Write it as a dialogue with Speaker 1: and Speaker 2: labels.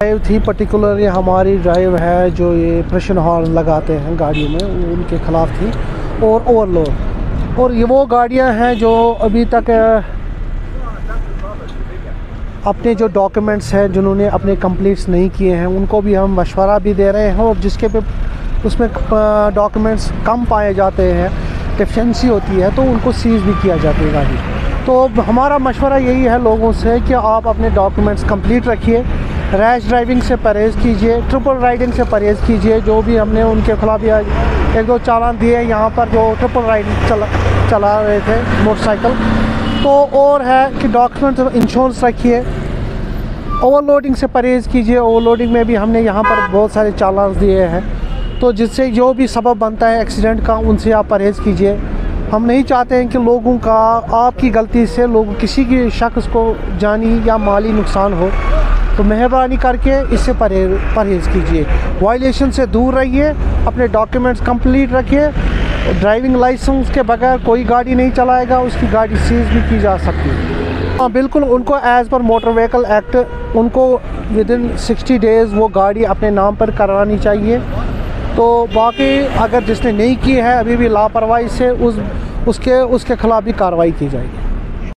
Speaker 1: Drive थी particularly हमारी drive है जो ये प्रेशर हॉर्न लगाते हैं गाड़ियों में, उनके ख़िलाफ़ थी और ओवरलोड। और ये वो गाड़ियां हैं जो अभी तक अपने जो डॉक्यूमेंट्स हैं जिन्होंने अपने कंप्लीट्स नहीं किए हैं उनको भी हम मशवरा भी दे रहे हैं, और जिसके पे उसमें डॉक्यूमेंट्स कम पाए जाते हैं, डिफिशेंसी होती है, तो उनको सीज़ भी किया जाता है गाड़ी। तो हमारा मशवरा यही है लोगों से कि आप अपने डॉक्यूमेंट्स कंप्लीट रखिए, रैश ड्राइविंग से परहेज़ कीजिए, ट्रिपल राइडिंग से परहेज़ कीजिए। जो भी हमने उनके खिलाफ या एक दो चालान दिए यहाँ पर जो ट्रिपल राइडिंग चला रहे थे मोटरसाइकिल। तो और है कि डॉक्यूमेंट इंश्योरेंस रखिए, ओवरलोडिंग से परहेज़ कीजिए। ओवरलोडिंग में भी हमने यहाँ पर बहुत सारे चालान दिए हैं, तो जिससे जो भी सबब बनता है एक्सीडेंट का उनसे आप परहेज़ कीजिए। हम नहीं चाहते हैं कि लोगों का आपकी गलती से लोग किसी की शख्स को जानी या माली नुकसान हो, तो मेहरबानी करके इससे परहेज़ कीजिए। वायलेशन से दूर रहिए, अपने डॉक्यूमेंट्स कंप्लीट रखिए। ड्राइविंग लाइसेंस के बगैर कोई गाड़ी नहीं चलाएगा, उसकी गाड़ी सीज़ भी की जा सकती है। हाँ बिल्कुल, उनको as per motor vehicle act उनको विदिन 60 डेज़ वो गाड़ी अपने नाम पर करानी चाहिए। तो बाकी अगर जिसने नहीं की है अभी भी लापरवाही से उसके खिलाफ़ भी कार्रवाई की जाएगी।